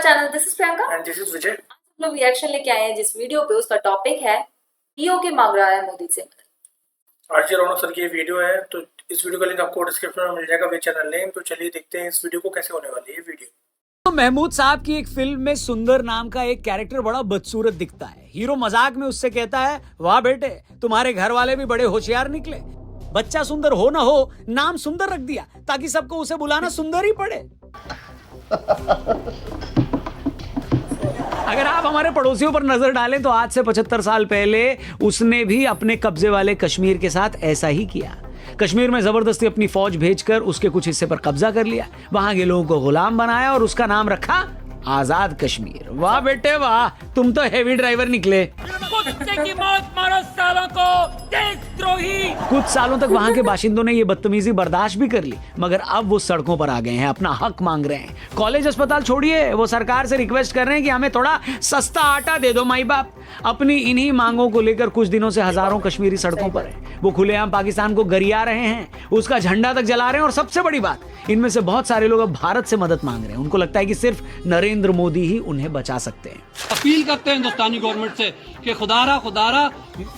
Channel, this is Priyanka and this is Vijay. हम लोग reaction लेके आए हैं जिस वीडियो पे, उसका टॉपिक है पीओके मांग रहा है मोदी से। आरजे रौनक सर की ये वीडियो है, तो इस वीडियो का लिंक आपको डिस्क्रिप्शन में मिल जाएगा विद चैनल नेम। तो चलिए देखते हैं इस वीडियो को कैसे होने वाली है वीडियो। तो महमूद साहब की एक फिल्म में सुंदर नाम का एक कैरेक्टर बड़ा बदसूरत दिखता है। हीरो मजाक में उससे कहता है, वाह बेटे तुम्हारे घर वाले भी बड़े होशियार निकले, बच्चा सुंदर हो ना हो नाम सुंदर रख दिया ताकि सबको उसे बुलाना सुंदर ही पड़े। अगर आप हमारे पड़ोसियों पर नजर डालें तो आज से 75 साल पहले उसने भी अपने कब्जे वाले कश्मीर के साथ ऐसा ही किया। कश्मीर में जबरदस्ती अपनी फौज भेजकर उसके कुछ हिस्से पर कब्जा कर लिया, वहां के लोगों को गुलाम बनाया और उसका नाम रखा आजाद कश्मीर। वाह बेटे वाह, तुम तो हेवी ड्राइवर निकले। कुत्ते की मौत मारो सालों को, देशद्रोही। कुछ सालों तक वहां के बाशिंदों ने ये बदतमीजी बर्दाश्त भी कर ली, मगर अब वो सड़कों पर आ गए हैं, अपना हक मांग रहे हैं। कॉलेज अस्पताल छोड़िए, वो सरकार से रिक्वेस्ट कर रहे हैं कि हमें थोड़ा सस्ता आटा दे दो माई बाप। अपनी इन्हीं मांगों को लेकर कुछ दिनों से हजारों कश्मीरी सड़कों पर हैं। वो खुलेआम पाकिस्तान को गरिया रहे हैं, उसका झंडा तक जला रहे हैं और सबसे बड़ी बात, इनमें से बहुत सारे लोग अब भारत से मदद मांग रहे हैं। उनको लगता है कि सिर्फ नरेंद्र मोदी ही उन्हें बचा सकते हैं। अपील करते हैं हिंदुस्तानी गवर्नमेंट से कि खुदारा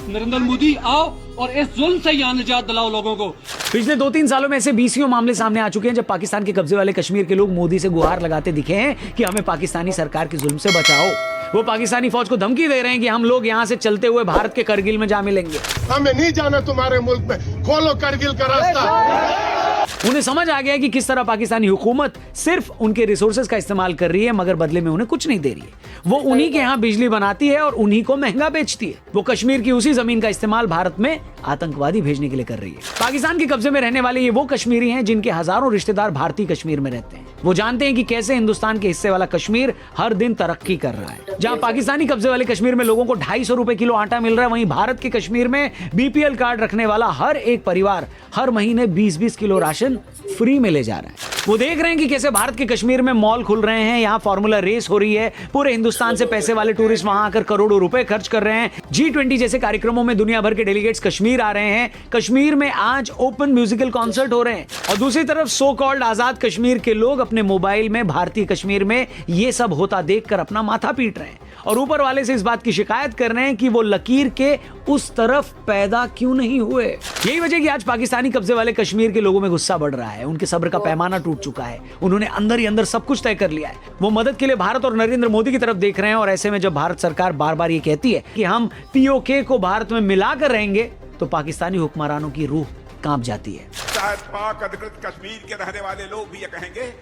नरेंद्र मोदी आओ और इस जुल्म से यहाँ निजात दिलाओ लोगों को। पिछले 2-3 सालों में ऐसे 20 मामले सामने आ चुके हैं जब पाकिस्तान के कब्जे वाले कश्मीर के लोग मोदी से गुहार लगाते दिखे हैं कि हमें पाकिस्तानी सरकार के जुल्म से बचाओ। वो पाकिस्तानी फौज को धमकी दे रहे हैं कि हम लोग यहाँ से चलते हुए भारत के करगिल में जा मिलेंगे। हमें नहीं जाना तुम्हारे मुल्क में, खोलो करगिल का रास्ता। उन्हें समझ आ गया कि किस तरह पाकिस्तानी हुकूमत सिर्फ उनके रिसोर्सेज का इस्तेमाल कर रही है, मगर बदले में उन्हें कुछ नहीं दे रही है। वो उन्हीं के यहाँ बिजली बनाती है और उन्हीं को महंगा बेचती है। वो कश्मीर की उसी जमीन का इस्तेमाल भारत में आतंकवादी भेजने के लिए कर रही है। पाकिस्तान के कब्जे में रहने वाले ये वो कश्मीरी हैं जिनके हजारों रिश्तेदार भारतीय कश्मीर में रहते हैं। वो जानते हैं कि कैसे हिंदुस्तान के हिस्से वाला कश्मीर हर दिन तरक्की कर रहा है। जहाँ पाकिस्तानी कब्जे वाले कश्मीर में लोगों को 250 रुपए किलो आटा मिल रहा है, वहीं भारत के कश्मीर में बीपीएल कार्ड रखने वाला हर एक परिवार हर महीने 20-20 किलो राशन फ्री में ले जा रहा है। वो देख रहे हैं कि कैसे भारत के कश्मीर में मॉल खुल रहे हैं, यहाँ फार्मूला रेस हो रही है, पूरे हिंदुस्तान से पैसे वाले टूरिस्ट वहां आकर करोड़ों रुपए खर्च कर रहे हैं। G20 जैसे कार्यक्रमों में दुनिया भर के डेलीगेट्स कश्मीर आ रहे हैं। कश्मीर में आज ओपन म्यूजिकल कॉन्सर्ट हो रहे हैं और दूसरी तरफ सो कॉल्ड आजाद कश्मीर के लोग अपने मोबाइल में भारतीय कश्मीर में ये सब होता देखकर अपना माथा पीट रहे हैं और ऊपर वाले से इस बात की शिकायत कर रहे हैं कि वो लकीर के उस तरफ पैदा क्यों नहीं हुए। यही वजह कि आज पाकिस्तानी कब्जे वाले कश्मीर के लोगों में गुस्सा बढ़ रहा है। उनके सब्र का पैमाना टूट चुका है। उन्होंने अंदर ही अंदर सब कुछ तय कर लिया है। वो मदद के लिए भारत और नरेंद्र मोदी की तरफ देख रहे हैं और ऐसे में जब भारत सरकार बार बार ये कहती है कि हम पीओके को भारत में मिलाकर रहेंगे, तो पाकिस्तानी हुक्मरानों की रूह कांप जाती है। शायद पाक अधिकृत कश्मीर के रहने वाले लोग भी ये कहेंगे,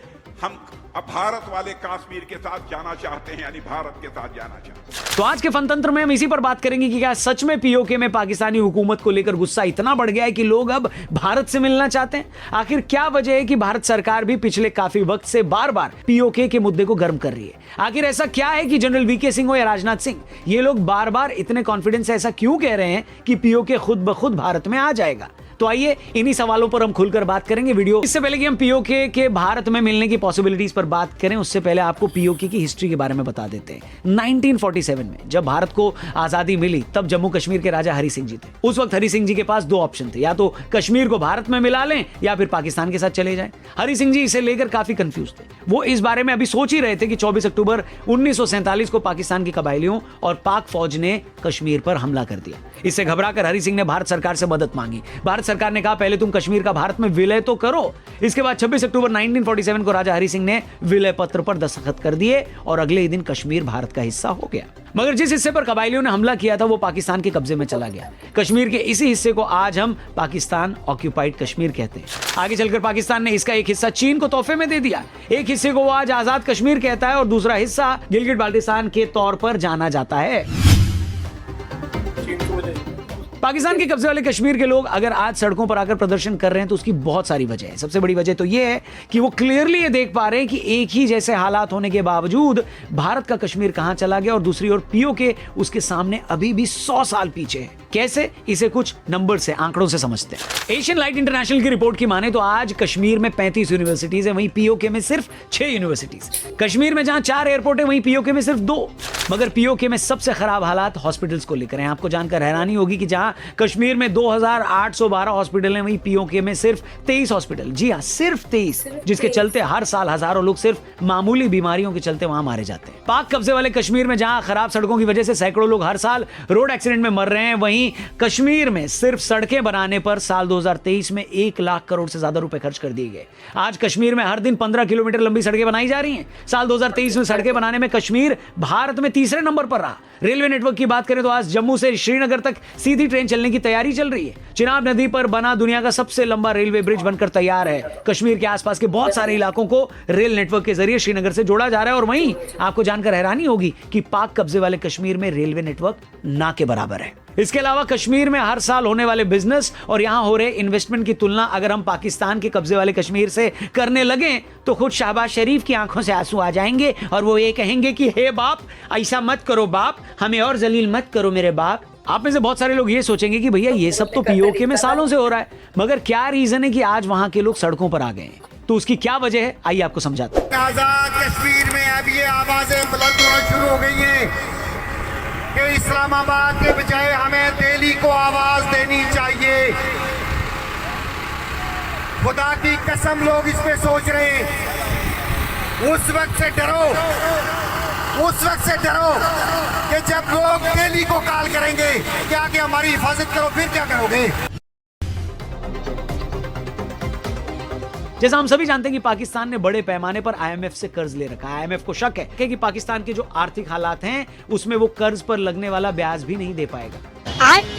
हम अब भारत वाले कश्मीर के साथ जाना चाहते हैं, यानी भारत के साथ जाना चाहते हैं। तो आज के फनतंत्र में हम इसी पर बात करेंगे कि क्या सच में पीओके में पाकिस्तानी हुकूमत को लेकर गुस्सा इतना बढ़ गया है कि लोग अब भारत से मिलना चाहते हैं। आखिर क्या वजह है कि भारत सरकार भी पिछले काफी वक्त से बार बार पीओके के मुद्दे को गर्म कर रही है। आखिर ऐसा क्या है कि जनरल वीके सिंह हो या राजनाथ सिंह, ये लोग बार बार इतने कॉन्फिडेंस से ऐसा क्यों कह रहे हैं कि पीओके खुद ब खुद भारत में आ जाएगा। तो आइए इन्हीं सवालों पर हम खुलकर बात करेंगे वीडियो। इससे पहले कि हम पीओके के भारत में मिलने की पॉसिबिलिटीज पर बात करें, उससे पहले आपको पीओके की हिस्ट्री के बारे में बता देते हैं। 1947 में जब भारत को आजादी मिली, तब जम्मू कश्मीर के राजा हरि सिंह जी थे। उस वक्त हरि सिंह जी के पास 2 ऑप्शन थे, या तो कश्मीर को भारत में मिला लें या फिर पाकिस्तान के साथ चले जाएं। हरि सिंह जी इसे लेकर काफी कंफ्यूज थे। वो इस बारे में अभी सोच ही रहे थे कि 24 अक्टूबर 1947 को पाकिस्तान के कबायलियों और पाक फौज ने कश्मीर पर हमला कर दिया। इससे घबराकर हरि सिंह ने भारत सरकार से मदद मांगी। भारत सरकार ने कहा, पहले तुम कश्मीर का भारत में विलय तो करो। इसके बाद 26 अक्टूबर 1947 को राजा हरि सिंह ने विलय पत्र पर दस्तखत कर दिए और अगले ही दिन कश्मीर भारत का हिस्सा हो गया। मगर जिस हिस्से पर कबायलियों ने हमला किया था वो पाकिस्तान के कब्जे में चला गया। कश्मीर के इसी हिस्से को आज हम पाकिस्तान ऑक्यूपाइड कश्मीर कहते हैं। आगे चलकर पाकिस्तान ने इसका एक हिस्सा चीन को तोहफे में दे दिया। एक हिस्से को वो आज आजाद कश्मीर कहता है और दूसरा हिस्सा गिलगिट बाल्टिस्तान के तौर पर जाना जाता है। पाकिस्तान के कब्जे वाले कश्मीर के लोग अगर आज सड़कों पर आकर प्रदर्शन कर रहे हैं तो उसकी बहुत सारी वजह है। सबसे बड़ी वजह तो यह है कि वो क्लियरली ये देख पा रहे हैं कि एक ही जैसे हालात होने के बावजूद भारत का कश्मीर कहां चला गया और दूसरी ओर पीओके उसके सामने अभी भी 100 साल पीछे है। कैसे, इसे कुछ नंबर से, आंकड़ों से समझते हैं। एशियन लाइट इंटरनेशनल की रिपोर्ट की माने तो आज कश्मीर में 35 यूनिवर्सिटीज है, वहीं पीओके में सिर्फ 6 यूनिवर्सिटीज। कश्मीर में जहां 4 एयरपोर्ट है, वहीं पीओके में सिर्फ 2। मगर पीओके में सबसे खराब हालात हॉस्पिटल्स को लेकर हैं। आपको जानकर हैरानी होगी कि जहां कश्मीर में 2812 हॉस्पिटल हैं, वहीं पीओके में सिर्फ 23 हॉस्पिटल। जी हां, सिर्फ 23, जिसके चलते हर साल हजारों लोग सिर्फ मामूली बीमारियों के चलते वहां मारे जाते हैं। पाक कब्जे वाले कश्मीर में जहां खराब सड़कों की वजह से सैकड़ों लोग हर साल रोड एक्सीडेंट में मर रहे हैं, वहीं कश्मीर में सिर्फ सड़कें बनाने पर साल 2023 में 1 लाख करोड़ से ज्यादा रुपए खर्च कर दिए गए। आज कश्मीर में हर दिन 15 किलोमीटर लंबी सड़कें बनाई जा रही हैं। साल 2023 में सड़कें बनाने में कश्मीर भारत में तीसरे नंबर पर रहा। रेलवे नेटवर्क की बात करें तो आज जम्मू से श्रीनगर तक सीधी ट्रेन चलने की तैयारी चल रही है। चिनाब नदी पर बना दुनिया का सबसे लंबा रेलवे ब्रिज बनकर तैयार है। कश्मीर के आसपास के बहुत सारे इलाकों को रेल नेटवर्क के जरिए श्रीनगर से जोड़ा जा रहा है। और वहीं आपको जानकर हैरानी होगी कि पाक कब्जे वाले कश्मीर में रेलवे नेटवर्क ना के बराबर है। इसके अलावा कश्मीर में हर साल होने वाले बिजनेस और यहां हो रहे इन्वेस्टमेंट की तुलना अगर हम पाकिस्तान के कब्जे वाले कश्मीर से करने लगे तो खुद शहबाज शरीफ की आंखों से आंसू आ जाएंगे और वो ये कहेंगे कि हे बाप, ऐसा मत करो बाप, हमें और जलील मत करो मेरे बाप। आप में से बहुत सारे लोग ये सोचेंगे कि भैया ये सब तो पीओके में सालों से हो रहा है, मगर क्या रीजन है कि आज वहां के लोग सड़कों पर आ गए हैं? तो उसकी क्या वजह है, आइए आपको समझाते हैं। आजाद कश्मीर में अब ये आवाजें बुलंद होना शुरू हो गई हैं कि इस्लामाबाद के बजाय हमें दिल्ली को आवाज देनी चाहिए। खुदा की कसम लोग इस पे सोच रहे हैं। उस वक्त से डरो कि जब लोग दिल्ली को कॉल करेंगे क्या कि हमारी हिफाजत करो, फिर क्या करोगे? जैसा हम सभी जानते हैं कि पाकिस्तान ने बड़े पैमाने पर आईएमएफ से कर्ज ले रखा है। आईएमएफ को शक है कि पाकिस्तान के जो आर्थिक हालात हैं उसमें वो कर्ज पर लगने वाला ब्याज भी नहीं दे पाएगा।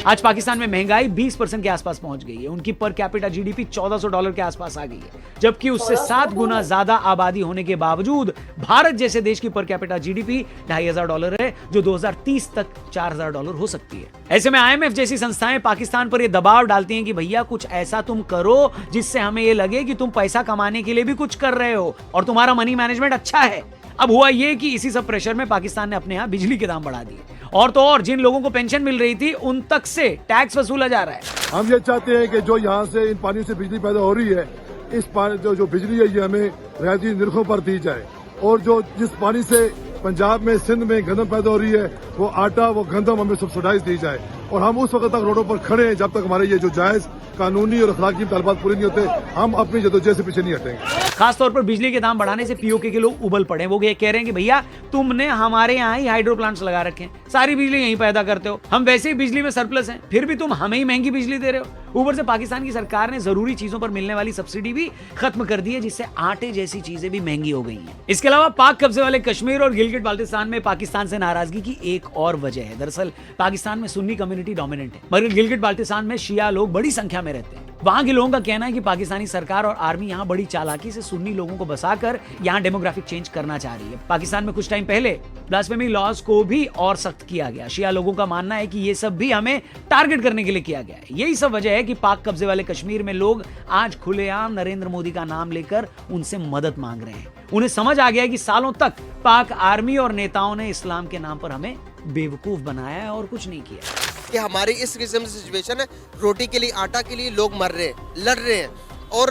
आज पाकिस्तान में महंगाई 20% के आसपास पहुंच गई है। उनकी पर कैपिटा जीडीपी $1400 के आसपास आ गई है, जबकि उससे 7 गुना ज्यादा आबादी होने के बावजूद भारत जैसे देश की पर कैपिटा जीडीपी $2500 है, जो 2030 तक $4000 हो सकती है। ऐसे में आईएमएफ जैसी संस्थाएं पाकिस्तान पर यह दबाव डालती हैं कि भैया कुछ ऐसा तुम करो जिससे हमें यह लगे कि तुम पैसा कमाने के लिए भी कुछ कर रहे हो और तुम्हारा मनी मैनेजमेंट अच्छा है। अब हुआ ये कि इसी सब प्रेशर में पाकिस्तान ने अपने यहां बिजली के दाम बढ़ा दिए और तो और जिन लोगों को पेंशन मिल रही थी उन तक से टैक्स वसूला जा रहा है। हम ये चाहते हैं कि जो यहाँ से इन पानी से बिजली पैदा हो रही है, इस पानी जो बिजली है ये हमें रियायती निर्खों पर दी जाए। और जो जिस पानी से पंजाब में, सिंध में गंदम पैदा हो रही है, वो आटा, वो गंदम हमें सब्सिडाइज दी जाए। और हम उस वक्त तक रोडों पर खड़े हैं जब तक हमारे ये जो जायज कानूनी और अखलाकी तलबात पूरे नहीं होते, हम अपनी जदोजहद से पीछे नहीं हटेंगे। खासतौर पर बिजली के दाम बढ़ाने से पीओके के लोग उबल पड़े। वो ये कह रहे हैं कि भैया तुमने हमारे यहाँ ही हाइड्रो प्लांट्स लगा रखे हैं, सारी बिजली यहीं पैदा करते हो, हम वैसे ही बिजली में सरप्लस हैं, फिर भी तुम हमें ही महंगी बिजली दे रहे हो। ऊपर से पाकिस्तान की सरकार ने जरूरी चीजों पर मिलने वाली सब्सिडी भी खत्म कर दी है, जिससे आटे जैसी चीजें भी महंगी हो गई हैं। इसके अलावा पाक कब्जे वाले कश्मीर और गिलगिट बाल्टिस्तान में पाकिस्तान से नाराजगी की एक और वजह है। दरअसल पाकिस्तान में सुन्नी कम्युनिटी डोमिनेंट है, मगर गिलगिट बाल्टिस्तान में शिया लोग बड़ी संख्या में रहते हैं। वहां के लोगों का कहना है कि पाकिस्तानी सरकार और आर्मी यहां बड़ी चालाकी से सुन्नी लोगों को बसाकर यहां डेमोग्राफिक चेंज करना चाह रही है। पाकिस्तान में कुछ टाइम पहले ब्लास्फेमी लॉज को भी और सख्त किया गया। शिया लोगों का मानना है कि ये सब भी हमें टारगेट करने के लिए किया गया है। यही सब वजह है कि पाक कब्जे वाले कश्मीर में लोग आज खुलेआम नरेंद्र मोदी का नाम लेकर उनसे मदद मांग रहे हैं। उन्हें समझ आ गया है कि सालों तक पाक आर्मी और नेताओं ने इस्लाम के नाम पर हमें बेवकूफ बनाया है और कुछ नहीं किया। कि हमारी इस किस्म की सिचुएशन है, रोटी के लिए, आटा के लिए लोग मर रहे हैं, लड़ रहे हैं, और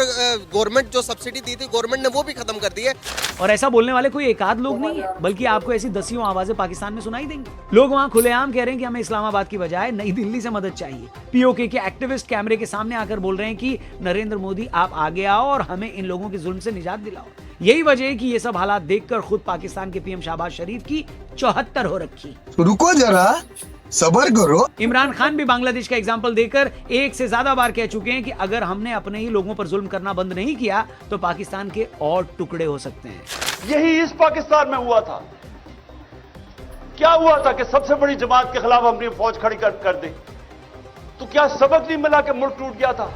गवर्नमेंट जो सब्सिडी दी थी गवर्नमेंट ने वो भी खत्म कर दी है। और ऐसा बोलने वाले कोई एक आध लोग नहीं है, बल्कि आपको ऐसी दसियों आवाजें पाकिस्तान में सुनाई देंगी। लोग वहां खुलेआम कह रहे हैं कि हमें इस्लामाबाद की बजाय नई दिल्ली से मदद चाहिए। पीओके के एक्टिविस्ट कैमरे के सामने आकर बोल रहे हैं कि नरेंद्र मोदी आप आगे आओ और हमें इन लोगों के जुल्म से निजात दिलाओ। यही वजह है कि ये सब हालात देखकर खुद पाकिस्तान के पीएम शहबाज शरीफ की 74 हो रखी। रुको जरा, सबर करो। इमरान खान भी बांग्लादेश का एग्जाम्पल देकर एक से ज्यादा बार कह चुके हैं कि अगर हमने अपने ही लोगों पर जुल्म करना बंद नहीं किया तो पाकिस्तान के और टुकड़े हो सकते हैं। यही इस पाकिस्तान में हुआ था। क्या हुआ था कि सबसे बड़ी जमात के खिलाफ हमने फौज खड़ी कर दी, तो क्या सबक नहीं मिला कि मुल्क टूट गया था।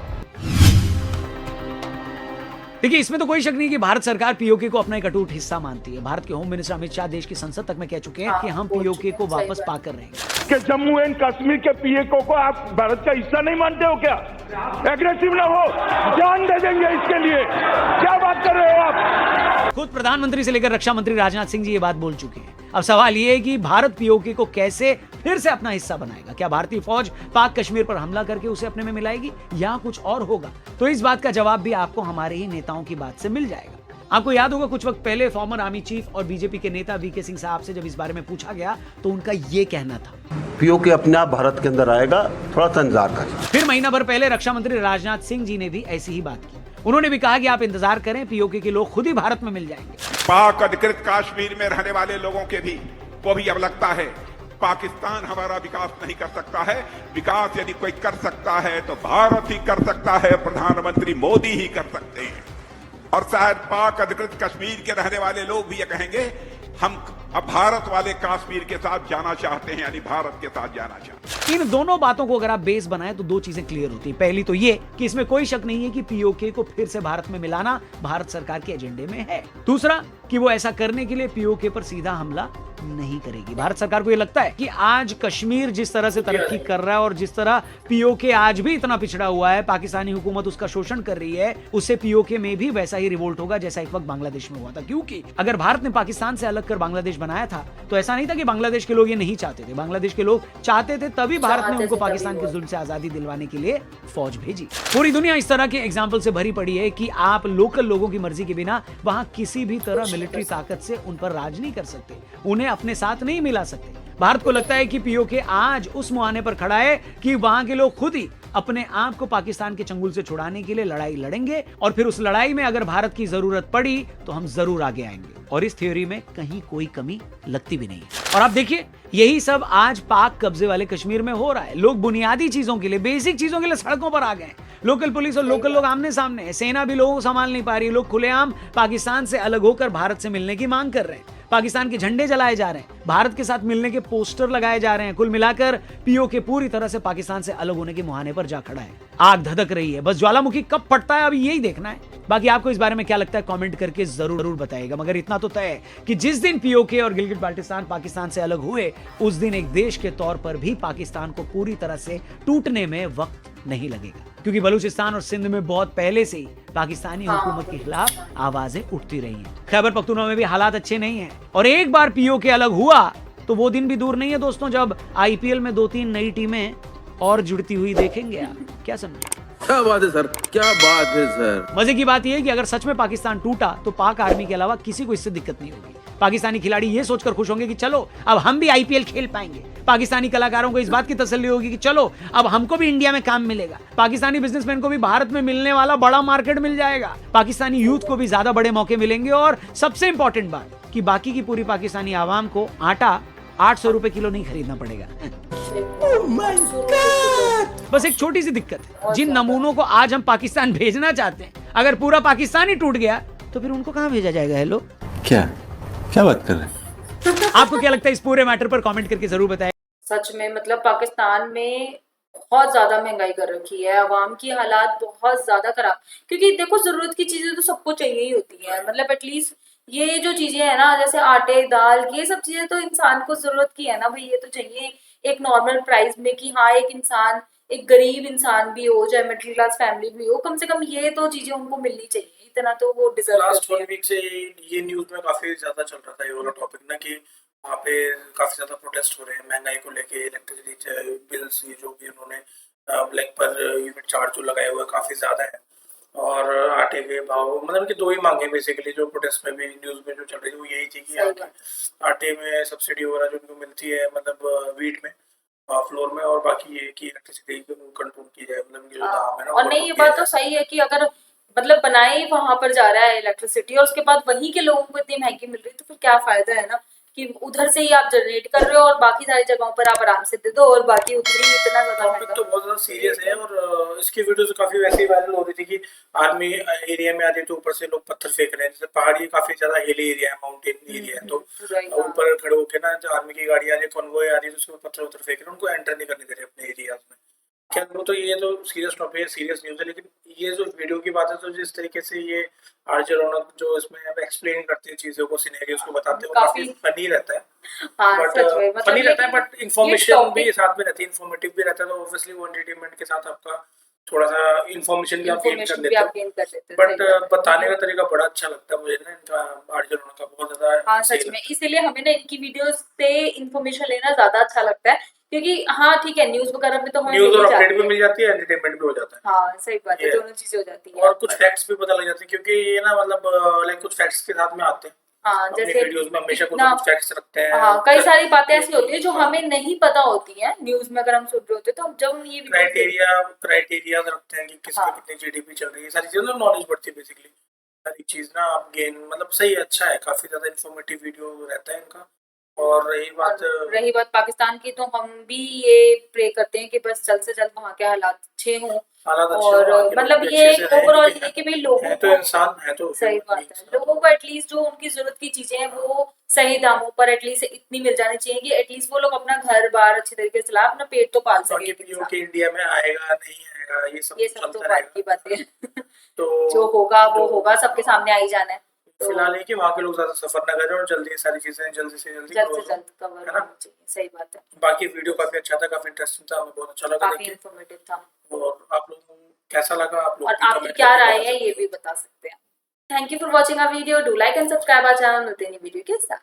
देखिए, इसमें तो कोई शक नहीं कि भारत सरकार पीओके को अपना एक अटूट हिस्सा मानती है। भारत के होम मिनिस्टर अमित शाह देश की संसद तक में कह चुके हैं कि हम पीओके को वापस पाकर रहेंगे। कि जम्मू एंड कश्मीर के पीएको को आप भारत का हिस्सा नहीं मानते हो क्या? एग्रेसिव ना हो, जान दे देंगे इसके लिए। क्या बात कर रहे हो आप? खुद प्रधानमंत्री से लेकर रक्षा मंत्री राजनाथ सिंह जी ये बात बोल चुके हैं। अब सवाल ये है कि भारत पीओके को कैसे फिर से अपना हिस्सा बनाएगा। क्या भारतीय फौज पाक कश्मीर पर हमला करके उसे अपने में मिलाएगी या कुछ और होगा? तो इस बात का जवाब भी आपको हमारे ही नेताओं की बात से मिल जाएगा। आपको याद होगा कुछ वक्त पहले फॉर्मर आर्मी चीफ और बीजेपी के नेता वीके सिंह साहब से जब इस बारे में पूछा गया तो उनका ये कहना था, पीओके अपने आप भारत के अंदर आएगा, थोड़ा सा इंतजार करें। फिर महीना भर पहले रक्षा मंत्री राजनाथ सिंह जी ने भी ऐसी ही बात की। उन्होंने भी कहा कि आप इंतजार करें, पीओके के लोग खुद ही भारत में मिल जाएंगे। पाक अधिकृत कश्मीर में रहने वाले लोगों के भी को भी अब लगता है पाकिस्तान हमारा विकास नहीं कर सकता है। विकास यदि कोई कर सकता है तो भारत ही कर सकता है, प्रधानमंत्री मोदी ही कर सकते हैं। और शायद पाक अधिकृत कश्मीर के रहने वाले लोग भी ये कहेंगे, हम अब भारत वाले कश्मीर के साथ जाना चाहते हैं, यानी भारत के साथ जाना चाहते हैं। इन दोनों बातों को अगर आप बेस बनाएं तो दो चीजें क्लियर होती हैं। पहली तो ये कि इसमें कोई शक नहीं है कि पीओके को फिर से भारत में मिलाना भारत सरकार के एजेंडे में है। दूसरा कि वो ऐसा करने के लिए पीओके पर सीधा हमला नहीं करेगी। भारत सरकार को ये लगता है कि आज कश्मीर जिस तरह से तरक्की कर रहा है और जिस तरह पीओके आज भी इतना पिछड़ा हुआ है, पाकिस्तानी हुकूमत उसका शोषण कर रही है, उससे पीओके में भी वैसा ही रिवोल्ट होगा जैसा एक वक्त बांग्लादेश में हुआ था। क्योंकि अगर भारत ने पाकिस्तान से अलग कर बांग्लादेश बनाया था तो ऐसा नहीं था कि बांग्लादेश के लोग ये नहीं चाहते थे। बांग्लादेश के लोग चाहते थे, तभी भारत ने उनको पाकिस्तान के जुल्म से आजादी दिलवाने के लिए फौज भेजी। पूरी दुनिया इस तरह के एग्जाम्पल से भरी पड़ी है कि आप लोकल लोगों की मर्जी के बिना वहां किसी भी तरह मिलिट्री ताकत से उन पर राज नहीं कर सकते, उन्हें अपने साथ नहीं मिला सकते। भारत को लगता है कि पीओके आज उस मुहाने पर खड़ा है कि वहां के लोग खुद ही अपने आप को पाकिस्तान के चंगुल से छुड़ाने के लिए लड़ाई लड़ेंगे और फिर उस लड़ाई में अगर भारत की जरूरत पड़ी तो हम जरूर आगे आएंगे। और इस थ्योरी में कहीं कोई कमी लगती भी नहीं है। और आप देखिए यही सब आज पाक कब्जे वाले कश्मीर में हो रहा है। लोग बुनियादी चीजों के लिए, बेसिक चीजों के लिए सड़कों पर आ गए। लोकल पुलिस और लोकल लोग आमने सामने है। सेना भी लोगों को संभाल नहीं पा रही। लोग खुलेआम पाकिस्तान से अलग होकर भारत से मिलने की मांग कर रहे हैं। पाकिस्तान के झंडे जलाए जा रहे हैं, भारत के साथ मिलने के पोस्टर लगाए जा रहे हैं। कुल मिलाकर पीओके पूरी तरह से पाकिस्तान से अलग होने के मुहाने पर जा खड़ा है। आग धधक रही है, बस ज्वालामुखी कब फटता है अभी यही देखना है। बाकी आपको इस बारे में क्या लगता है कमेंट करके जरूर बताइएगा। मगर इतना तो तय है कि जिस दिन पीओके और गिलगिट बाल्टिस्तान पाकिस्तान से अलग हुए उस दिन एक देश के तौर पर भी पाकिस्तान को पूरी तरह से टूटने में वक्त नहीं लगेगा। क्योंकि बलूचिस्तान और सिंध में बहुत पहले से ही पाकिस्तानी हुकूमत के खिलाफ आवाजें उठती रही हैं। खैबर पख्तूनख्वा में भी हालात अच्छे नहीं हैं और एक बार पीओके अलग हुआ तो वो दिन भी दूर नहीं है दोस्तों जब आईपीएल में 2-3 नई टीमें और जुड़ती हुई देखेंगे आप। क्या समझे? क्या बात है सर, क्या बात है सर। मजे की बात यह है कि अगर सच में पाकिस्तान टूटा तो पाक आर्मी के अलावा किसी को इससे दिक्कत नहीं होगी। पाकिस्तानी खिलाड़ी ये सोचकर खुश होंगे कि चलो अब हम भी आईपीएल खेल पाएंगे। पाकिस्तानी कलाकारों को इस बात की तसल्ली होगी कि चलो अब हमको भी इंडिया में काम मिलेगा। पाकिस्तानी बिजनेसमैन को भी भारत में मिलने वाला बड़ा मार्केट मिल जाएगा। पाकिस्तानी यूथ को भी ज्यादा बड़े मौके मिलेंगे। और सबसे इंपॉर्टेंट बात कि बाकी की पूरी पाकिस्तानी आवाम को आटा 800 रुपए किलो नहीं खरीदना पड़ेगा। बस एक छोटी सी दिक्कत है, जिन नमूनों को आज हम पाकिस्तान भेजना चाहते हैं अगर पूरा पाकिस्तान ही टूट गया तो फिर उनको कहां भेजा जाएगा? हेलो, क्या बात कर रहे हैं? आपको क्या लगता है इस पूरे मैटर पर कमेंट करके जरूर बताएं। सच में मतलब पाकिस्तान में बहुत ज्यादा महंगाई कर रखी है, आवाम की हालात बहुत ज्यादा खराब। क्योंकि देखो जरूरत की चीजें तो सबको चाहिए ही होती है। मतलब एटलीस्ट ये जो चीजें है ना, जैसे आटे दाल, ये सब चीजें तो इंसान को जरूरत की है ना भाई। ये तो चाहिए एक नॉर्मल प्राइस में कि हाँ एक इंसान, एक गरीब इंसान भी हो, चाहे मिडिल क्लास फैमिली भी हो, कम से कम ये तो चीजें उनको मिलनी चाहिए। इतना तो वो डिजर्व लास्ट करते 1 हैं। वीक से ये न्यूज में काफी ज्यादा चल रहा था ये वाला टॉपिक ना, कि वहाँ पे काफी ज्यादा प्रोटेस्ट हो रहे हैं महंगाई को लेके। इलेक्ट्रिसिटी बिल्स ये जो भी उन्होंने ब्लैक पर यूनिट चार्ज जो लगाए हुए काफी ज्यादा है। और आटे के भाव, मतलब कि 2 ही मांगे बेसिकली जो प्रोटेस्ट में भी न्यूज में जो चल रही थी वो यही थी कि आटे में सब्सिडी वगैरह जो उनको मिलती है, मतलब वीट में, फ्लोर में, और बाकी ये कि इलेक्ट्रिसिटी कंट्रोल की जाए। मतलब ये जो दाम है ना, और नहीं ये बात तो सही है कि अगर मतलब बनाए वहां पर जा रहा है इलेक्ट्रिसिटी और उसके बाद वहीं के लोगों को इतनी महंगी मिल रही है तो फिर क्या फायदा है ना कि उधर से ही आप जनरेट कर रहे हो और बाकी सारी जगहों पर आप आराम से दे दो और बाकी उधर ही इतना ज्यादा टॉपिक तो बहुत ज्यादा सीरियस है। और इसकी वीडियोस काफी वैसे ही वायरल हो रही थी कि आर्मी एरिया में आते तो ऊपर से लोग पत्थर फेंक रहे हैं। जैसे पहाड़ी काफी ज्यादा हिली एरिया है, माउंटेन एरिया है, तो ऊपर खड़े होके ना आर्मी की गाड़ी आ रही है, कॉन्वॉय आ रही है, तो उसमें पत्थर फेंक रहे हैं, उनको एंटर नहीं करने दे रहे अपने एरिया में। क्या वो तो ये तो सीरियस टॉपिक है, सीरियस न्यूज़ है, लेकिन ये जो वीडियो की बात है तो जिस तरीके से ये आरजे रौनक जो इसमें एक्सप्लेन करते हैं चीज़ों को, सिनेरियोस को बताते हैं, वो काफ़ी फनी रहता है। हाँ बट सच में, मतलब फनी रहता है, बट ये इंफॉर्मेशन भी टॉपिक साथ में रहती है, इंफॉर्मेटिव भी रहता है, तो ऑब्वियसली वो एंटरटेनमेंट के साथ आपका थोड़ा सा इंफॉर्मेशन भी आप गेन कर इन्फॉर्मेशन भी लेते हो। आप गेन कर लेते हैं, बट सही बात है। बताने का तरीका बड़ा अच्छा लगता है मुझे ना इनका, आरजे रौनक का बहुत ज़्यादा हाँ सही सच में, लगता है। इसीलिए हमें ना इनकी वीडियोस से इन्फॉर्मेशन लेना ज्यादा अच्छा लगता है, क्योंकि हाँ ठीक है, न्यूज वगैरह में तो हमें न्यूज़ मिल और ही अपडेट जाती भी है। मिल जाती है, एंटरटेनमेंट भी हो जाता है। हाँ सही बात है, ये दोनों चीजें हो जाती है। और कुछ फैक्ट्स भी पता लग जाते हैं, क्योंकि ये ना मतलब लाइक कुछ फैक्ट्स के साथ में आते हैं हाँ अपनी जैसे वीडियोस में, हमेशा कुछ ना इतना, कुछ फैक्ट्स रखते हैं। हाँ कई सारी बातें ऐसी होती है जो हमें नहीं पता होती है न्यूज में, अगर हम सुन रहे होते हैं तो जब हम ये वीडियो क्राइटेरिया रखते हैं कि किस पे कितनी जीडीपी चल रही है, सारी चीजें नॉलेज बढ़ती है बेसिकली, सारी चीज ना आप गेन, मतलब सही है, अच्छा है, काफी ज्यादा इन्फॉर्मेटिव वीडियो रहता है इनका। और रही बात पाकिस्तान की, तो हम भी ये प्रे करते हैं कि बस जल्द से जल्द वहाँ के हालात अच्छे हों, हालात अच्छे और हों, वहाँ के लोग मतलब भी ये अच्छे से रहें, ओवरऑल क्योंकि ये कि भाई लोगों है तो को, इंसान, है तो सही human बात beings, है, लोगों को एटलीस्ट जो उनकी जरूरत की चीजें हैं वो सही दामों पर एटलीस्ट इतनी मिल जानी चाहिए कि एटलीस्ट वो लोग अपना घर बार अच्छे तरीके से चला, अपना पेट तो पाल सके बाकी एक इंसान। पीओके इंडिया में आएगा नहीं आएगा ये सब ये सब तो चलता बात की रहेगा। बातें हैं। तो जो होगा वो जो होगा, सबके सामने आ ही जाना है, तो फिलहाल ये कि वहाँ के लोग ज्यादा सफर ना करें और जल्दी सारी चीजें जल्दी से जल्द कवर से हो, जल्द कवर है ना। होनी चाहिए, सही बात है। बाकी वीडियो काफी अच्छा था, काफी इंटरेस्टिंग था, हमें बहुत अच्छा लगा काफी देख के। इन्फॉर्मेटिव था। और आप लोगों को कैसा लगा, आप लोग और भी आपकी कमेंट क्या करके राय बता है सकते ये हैं। भी बता सकते हैं। Thank you for watching our video, do like and subscribe our channel, मिलते हैं वीडियो के साथ।